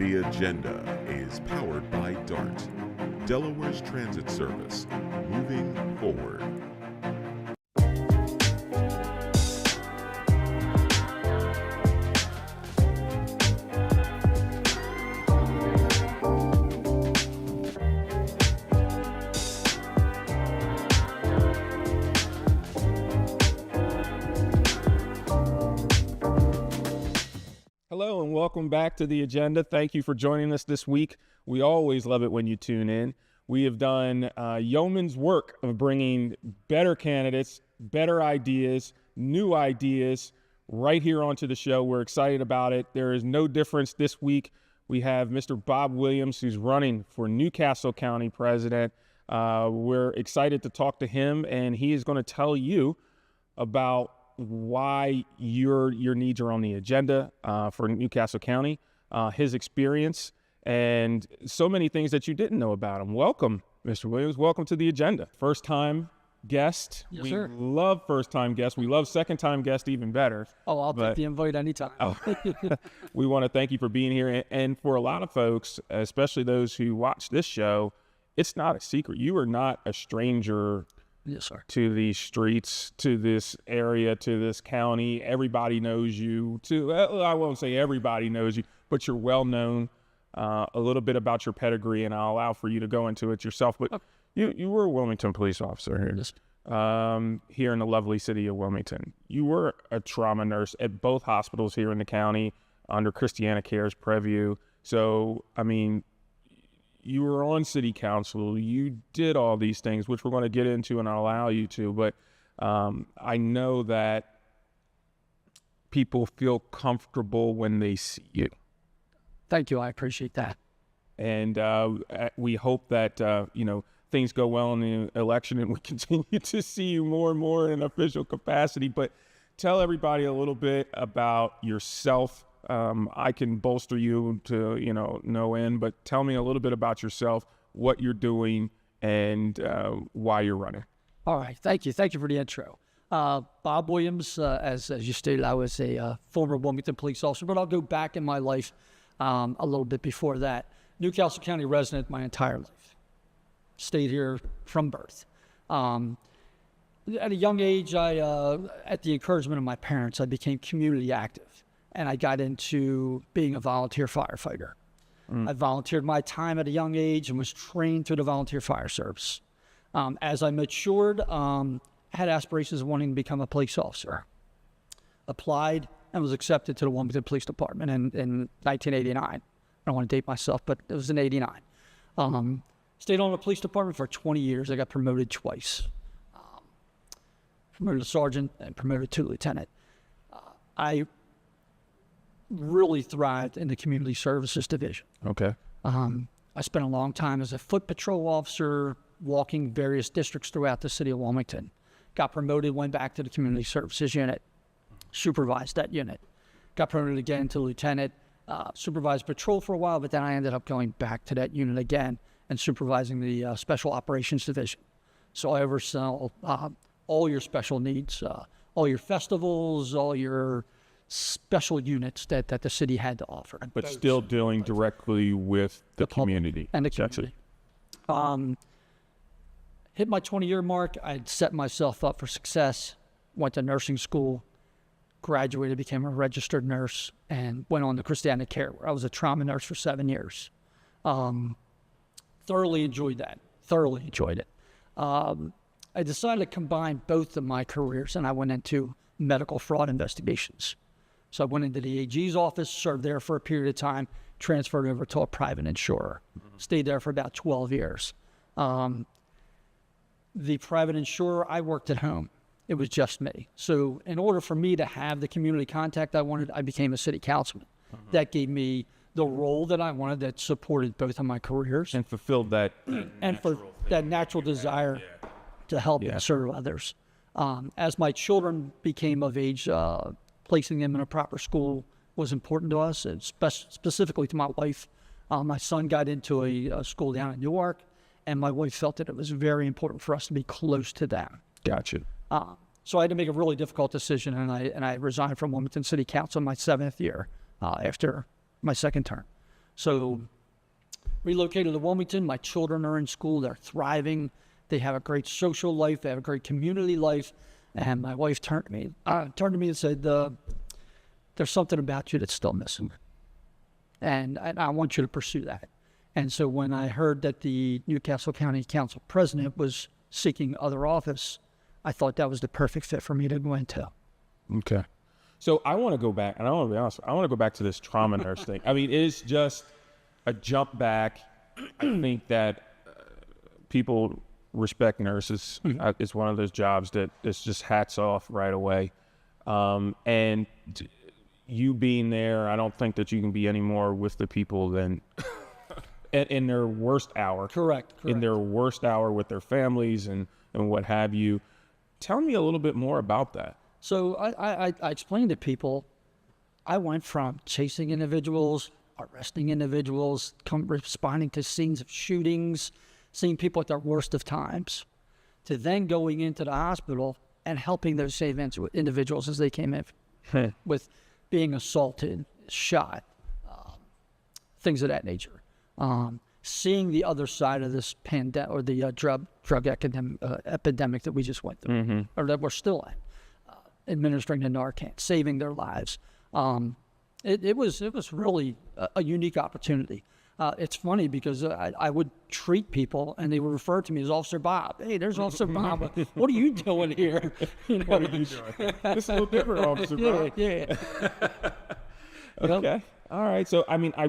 The Agenda is powered by DART, Delaware's transit service, moving forward. Hello and welcome back to The Agenda. Thank you for joining us this week. We always love it when you tune in. We have done yeoman's work of bringing better candidates, better ideas, new ideas right here onto the show. We're excited about it. There is no difference this week. We have Mr. Bob Williams, who's running for Newcastle County President. We're excited to talk to him, and he is going to tell you about why your needs are on the agenda for Newcastle County, his experience, and so many things that you didn't know about him. Welcome, Mr. Williams. Welcome to the agenda. First-time guest. Yes, we sir. love first-time guests. We love second-time guests even better. Oh, I'll take the invite anytime. We want to thank you for being here. And for a lot of folks, especially those who watch this show, it's not a secret. You are not a stranger Yes, sir. to these streets, to this area, to this county. Everybody knows you. I won't say everybody knows you, but you're well known. A little bit about your pedigree, and I'll allow for you to go into it yourself. But you were a Wilmington police officer here, here in the lovely city of Wilmington. You were a trauma nurse at both hospitals here in the county under Christiana Care's purview. So, I mean, you were on city council, you did all these things, which we're going to get into and I'll allow you to, but I know that people feel comfortable when they see you. Thank you. I appreciate that. And we hope that, things go well in the election and we continue to see you more and more in an official capacity. But tell everybody a little bit about yourself. I can bolster you to, no end, but tell me a little bit about yourself, what you're doing, and why you're running. All right. Thank you. Thank you for the intro. Bob Williams, as you stated, I was a former Wilmington police officer, but I'll go back in my life a little bit before that. Newcastle County resident my entire life. Stayed here from birth. At a young age, at the encouragement of my parents, I became community active. And I got into being a volunteer firefighter. I volunteered my time at a young age and was trained through the volunteer fire service. As I matured, had aspirations of wanting to become a police officer. Applied and was accepted to the Wilmington Police Department in 1989. I don't want to date myself, but it was in 89. Stayed on the police department for 20 years. I got promoted twice. Promoted to sergeant and promoted to lieutenant. I really thrived in the community services division. Okay. I spent a long time as a foot patrol officer, walking various districts throughout the city of Wilmington. Got promoted, went back to the community services unit, supervised that unit. Got promoted again to lieutenant, supervised patrol for a while, but then I ended up going back to that unit again and supervising the special operations division. So I oversaw all your special needs, all your festivals, all your special units that the city had to offer. But still dealing directly with the community. And the community. Hit my 20-year mark. I'd set myself up for success, went to nursing school, graduated, became a registered nurse, and went on to Christiana Care, where I was a trauma nurse for 7 years. Thoroughly enjoyed that. Thoroughly enjoyed it. I decided to combine both of my careers, and I went into medical fraud investigations. So I went into the AG's office, served there for a period of time, transferred over to a private insurer. Stayed there for about 12 years. The private insurer, I worked at home. It was just me. So in order for me to have the community contact I wanted, I became a city councilman. That gave me the role that I wanted that supported both of my careers. And fulfilled that that natural desire to help and serve others. As my children became of age, placing them in a proper school was important to us, and specifically to my wife. My son got into a school down in Newark, and my wife felt that it was very important for us to be close to them. Gotcha. So I had to make a really difficult decision, and I resigned from Wilmington City Council in my 7th year after my second term. So relocated to Wilmington. My children are in school. They're thriving. They have a great social life. They have a great community life. And my wife turned to me and said, there's something about you that's still missing. And I want you to pursue that. And so when I heard that the Newcastle County Council president was seeking other office, I thought that was the perfect fit for me to go into. Okay. So I want to go back, and I want to be honest, I want to go back to this trauma nurse thing. I mean, it is just a jump back. I think that people respect nurses. It's one of those jobs that it's just hats off right away. And you being there, I don't think that you can be any more with the people than in their worst hour. Correct. In their worst hour with their families and what have you. Tell me a little bit more about that. So I explained to people, I went from chasing individuals, arresting individuals, responding to scenes of shootings, seeing people at their worst of times, to then going into the hospital and helping those same individuals as they came in with being assaulted, shot, things of that nature. Seeing the other side of this pandemic or the drug epidemic that we just went through, or that we're still at, administering the Narcan, saving their lives. It was really a unique opportunity. It's funny because I would treat people and they would refer to me as Officer Bob. Hey, there's Officer Bob. What are you doing here? You know? What are you doing? This is a little different, Officer Bob. Yeah. Okay. All right. So, I mean, I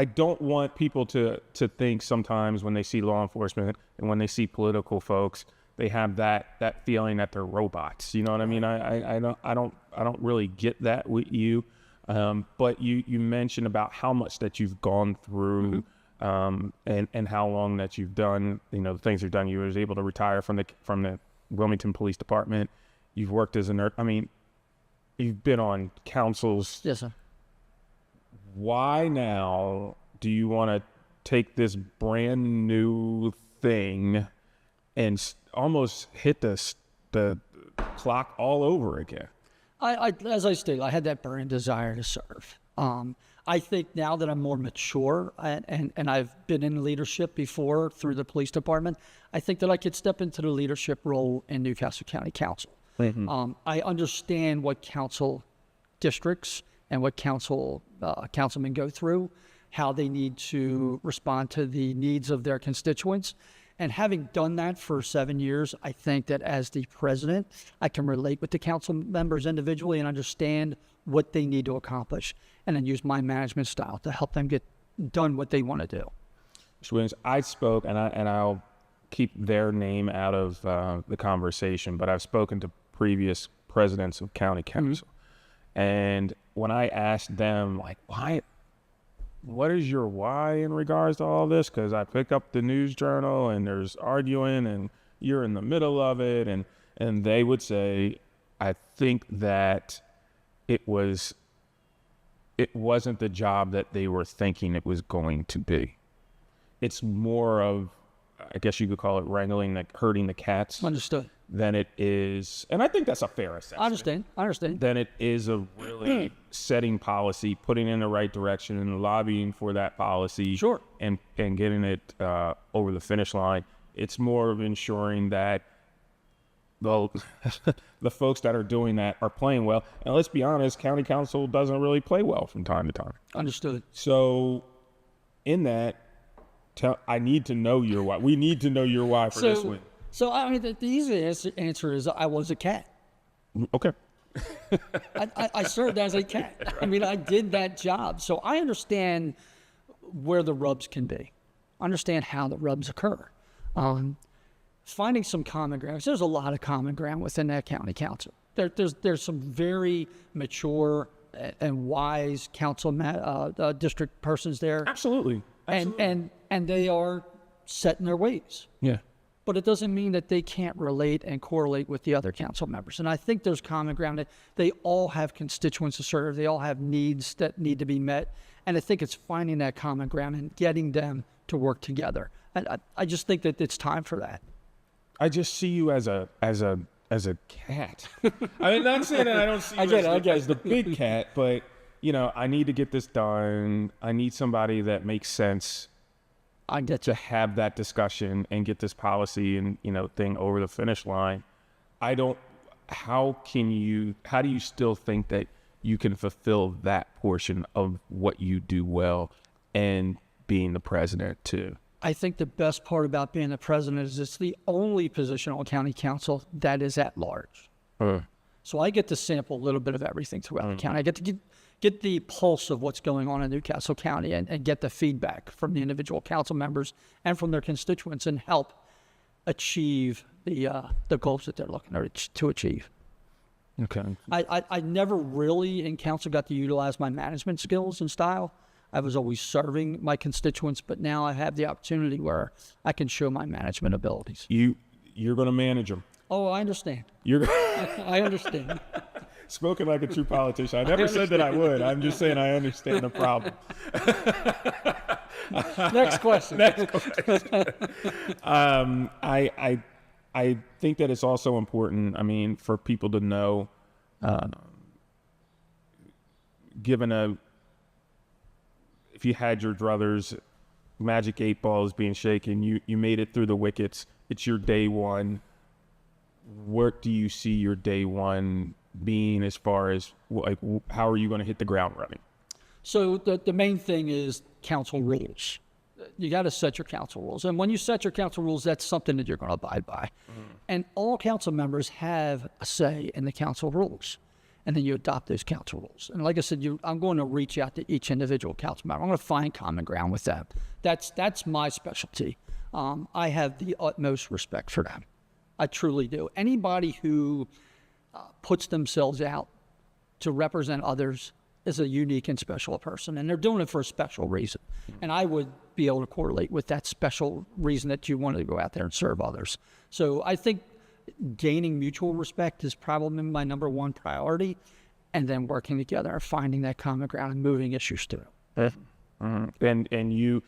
don't want people to think sometimes when they see law enforcement and when they see political folks, they have that feeling that they're robots. You know what I mean? I don't really get that with you. But you mentioned about how much that you've gone through, and how long that you've done, the things you've done. You was able to retire from the Wilmington Police Department. You've worked as a nurse. I mean, you've been on councils. Yes, sir. Why now do you want to take this brand new thing and almost hit the clock all over again? As I stated, I had that burning desire to serve. I think now that I'm more mature and I've been in leadership before through the police department, I think that I could step into the leadership role in Newcastle County Council. I understand what council districts and what councilmen go through, how they need to respond to the needs of their constituents. And having done that for 7 years, I think that as the president, I can relate with the council members individually and understand what they need to accomplish, and then use my management style to help them get done what they want to do. Mr. Williams, I spoke, and I'll keep their name out of the conversation, but I've spoken to previous presidents of county council. And when I asked them, like, what is your why in regards to all this? Because I pick up the news journal and there's arguing and you're in the middle of it. And they would say, I think that it wasn't the job that they were thinking it was going to be. It's more of, I guess you could call it herding the cats. Understood. Than it is, and I think that's a fair assessment. I understand. Than it is a really setting policy, putting in the right direction, and lobbying for that policy. Sure. And getting it over the finish line. It's more of ensuring that the folks that are doing that are playing well. And let's be honest, county council doesn't really play well from time to time. Understood. So, in that, I need to know your why. We need to know your why for this win. So, I mean, the easy answer is I was a cat. Okay. I served as a cat. I mean, I did that job. So I understand where the rubs can be. I understand how the rubs occur. Finding some common ground. There's a lot of common ground within that county council. There's some very mature and wise council district persons there. Absolutely. And they are set in their ways. Yeah. But it doesn't mean that they can't relate and correlate with the other council members. And I think there's common ground. They all have constituents to serve. They all have needs that need to be met. And I think it's finding that common ground and getting them to work together. And I just think that it's time for that. I just see you as a cat. I mean, not saying that I don't see you as the big cat, but I need to get this done. I need somebody that makes sense I get to you. have that discussion and get this policy and, thing over the finish line. How do you still think that you can fulfill that portion of what you do well and being the president too? I think the best part about being the president is it's the only position on county council that is at large. So I get to sample a little bit of everything throughout the county. I get to get the pulse of what's going on in Newcastle County and get the feedback from the individual council members and from their constituents and help achieve the goals that they're looking to achieve. Okay. I never really in council got to utilize my management skills and style. I was always serving my constituents, but now I have the opportunity where I can show my management abilities. You're going to manage them. Oh, I understand. I understand. Spoken like a true politician. I never said that I would. I'm just saying I understand the problem. Next question. I think that it's also important, for people to know, if you had your druthers, magic 8 ball is being shaken, you made it through the wickets, it's your day one. What do you see your day one being as far as, how are you going to hit the ground running? So the main thing is council rules. You got to set your council rules. And when you set your council rules, that's something that you're going to abide by. And all council members have a say in the council rules. And then you adopt those council rules. And like I said, I'm going to reach out to each individual council member. I'm going to find common ground with them. That's my specialty. I have the utmost respect for them. I truly do. Anybody who puts themselves out to represent others is a unique and special person, and they're doing it for a special reason. And I would be able to correlate with that special reason that you want to go out there and serve others. So I think gaining mutual respect is probably my number one priority, and then working together and finding that common ground and moving issues through. And you,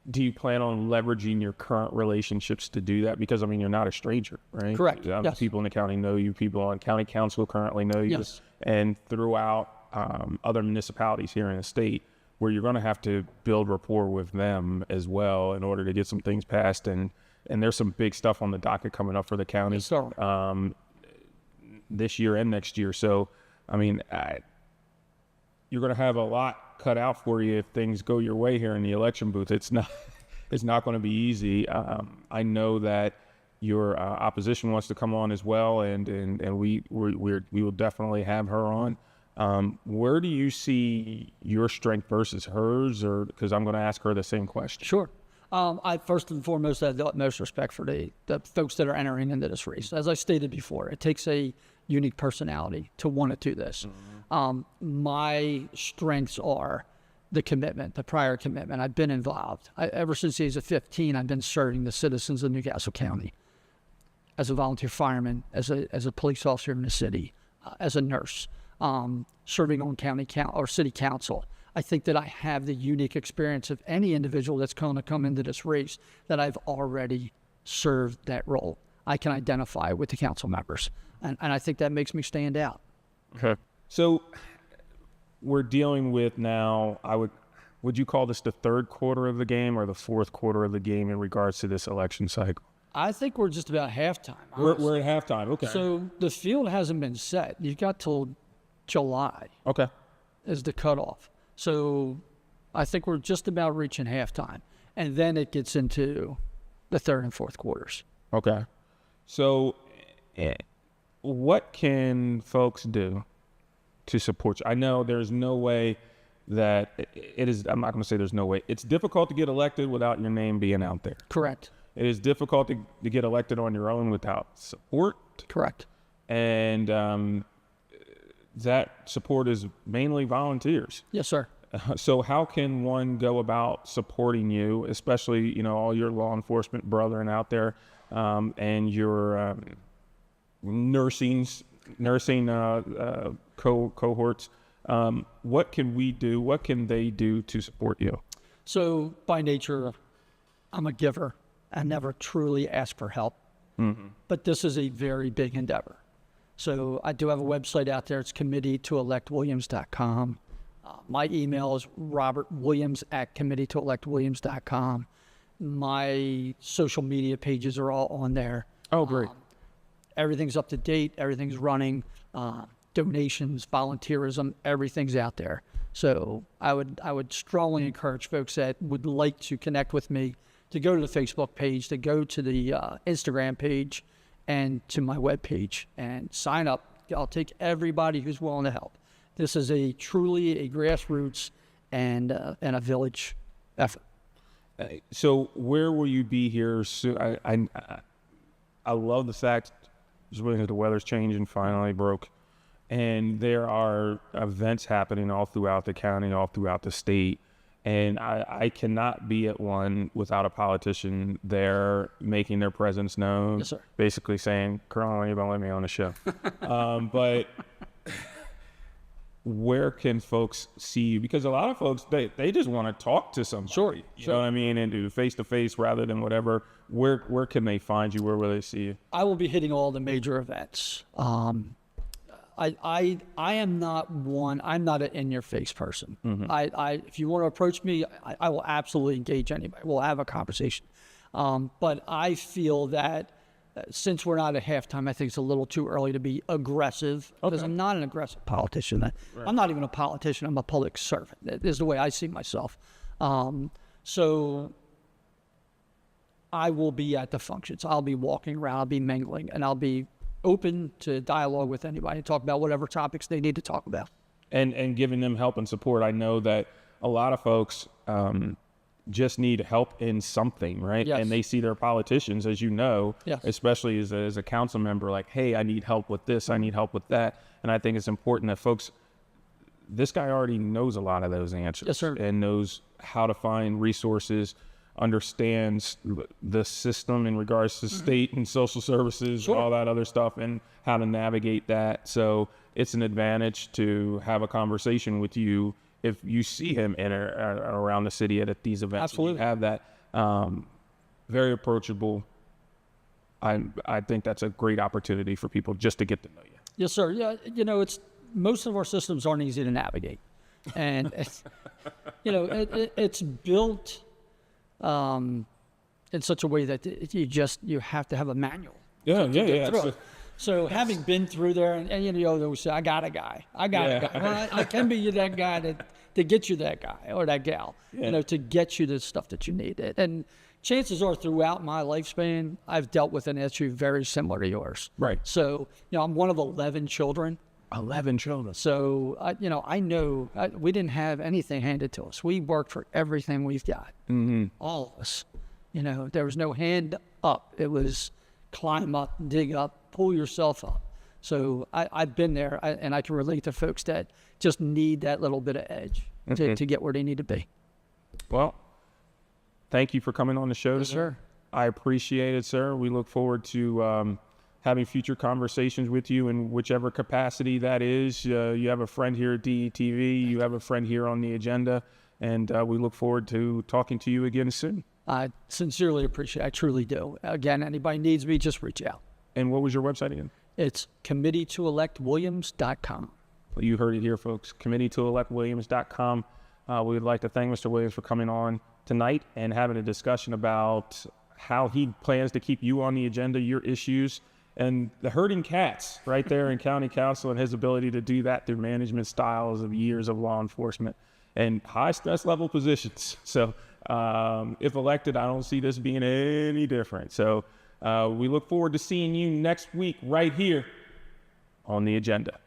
do you plan on leveraging your current relationships to do that? Because, you're not a stranger, right? Correct. Yes. People in the county know you. People on county council currently know you. Yes. And throughout other municipalities here in the state, where you're going to have to build rapport with them as well in order to get some things passed. And there's some big stuff on the docket coming up for the county this year and next year. So, you're going to have a lot cut out for you if things go your way here in the election booth. It's not going to be easy. I know that your opposition wants to come on as well, and we will definitely have her on. Where do you see your strength versus hers? Or because I'm going to ask her the same question. Sure. I first and foremost have the utmost respect for the folks that are entering into this race. As I stated before, it takes a unique personality to want to do this. My strengths are the commitment, the prior commitment. I've been involved. Ever since the age of 15, I've been serving the citizens of Newcastle County as a volunteer fireman, as a police officer in the city, as a nurse, serving on county or city council. I think that I have the unique experience of any individual that's going to come into this race that I've already served that role. I can identify with the council members, and I think that makes me stand out. Okay. So we're dealing with now, would you call this the third quarter of the game or the fourth quarter of the game in regards to this election cycle? I think we're just about halftime. We're at halftime. Okay. So the field hasn't been set. You've got till July. Okay. Is the cutoff. So I think we're just about reaching halftime. And then it gets into the third and fourth quarters. Okay. So what can folks do to support you? I know there's no way that it is, I'm not going to say there's no way. It's difficult to get elected without your name being out there. Correct. It is difficult to get elected on your own without support. Correct. And that support is mainly volunteers. Yes, sir. So how can one go about supporting you, especially, all your law enforcement brethren out there, and your nursing cohorts? What can we do? What can they do to support you? So by nature, I'm a giver. I never truly ask for help. Mm-hmm. But this is a very big endeavor. So I do have a website out there. It's committeetoelectwilliams.com. My email is robertwilliams@committeetoelectwilliams.com. My social media pages are all on there. Oh, great. Everything's up to date. Everything's running. Donations, volunteerism, everything's out there. So I would strongly encourage folks that would like to connect with me to go to the Facebook page, to go to the Instagram page, and to my webpage and sign up. I'll take everybody who's willing to help. This is truly a grassroots and a village effort. So where will you be here soon? I love the fact just waiting that the weather's changing finally broke, and there are events happening all throughout the county, all throughout the state, and I cannot be at one without a politician there making their presence known. Yes, sir. Basically saying, "Kerwin, you don't let me on the show." But where can folks see you? Because a lot of folks, they just want to talk to somebody. Sure. You know what I mean? And do face-to-face rather than whatever. Where can they find you? Where will they see you? I will be hitting all the major events. I am not one. I'm not an in-your-face person. Mm-hmm. If you want to approach me, I will absolutely engage anybody. We'll have a conversation. But I feel that since we're not at halftime, I think it's a little too early to be aggressive because I'm not an aggressive politician. Right. I'm not even a politician. I'm a public servant. That is the way I see myself. So I will be at the functions. I'll be walking around. I'll be mingling, and I'll be open to dialogue with anybody and talk about whatever topics they need to talk about. And giving them help and support. I know that a lot of folks just need help in something, right? Yes. And they see their politicians, as you know, yes. especially as a council member, like, hey, I need help with this, I need help with that. And I think it's important that folks, this guy already knows a lot of those answers. Yes, sir. And knows how to find resources, understands the system in regards to state and social services, Sure. and all that other stuff, and how to navigate that. So it's an advantage to have a conversation with you if you see him in or around the city at these events. Absolutely. You have that. Very approachable. I think that's a great opportunity for people just to get to know you. Yes, sir. Yeah, it's most of our systems aren't easy to navigate, and it's built in such a way that you have to have a manual. Yeah. So having been through there, and they always say, I got a guy. Well, I can be that guy to get you that guy or that gal, to get you the stuff that you need. And chances are throughout my lifespan, I've dealt with an issue very similar to yours. Right. So, I'm one of 11 children. 11 children. So, I know we didn't have anything handed to us. We worked for everything we've got. Mm-hmm. All of us. There was no hand up. It was climb up, dig up, pull yourself up. So I've been there, and I can relate to folks that just need that little bit of edge to get where they need to be. Well, thank you for coming on the show today. Sir. I appreciate it, sir. We look forward to having future conversations with you in whichever capacity that is. You have a friend here at DETV. You have a friend here on the agenda, and we look forward to talking to you again soon. I sincerely appreciate it. I truly do. Again, anybody needs me, just reach out. And what was your website again? It's committeetoelectwilliams.com. Well, you heard it here, folks. Committeetoelectwilliams.com. We would like to thank Mr. Williams for coming on tonight and having a discussion about how he plans to keep you on the agenda, your issues, and the herding cats right there in county council, and his ability to do that through management styles of years of law enforcement and high stress level positions. So if elected, I don't see this being any different. So we look forward to seeing you next week right here on the agenda.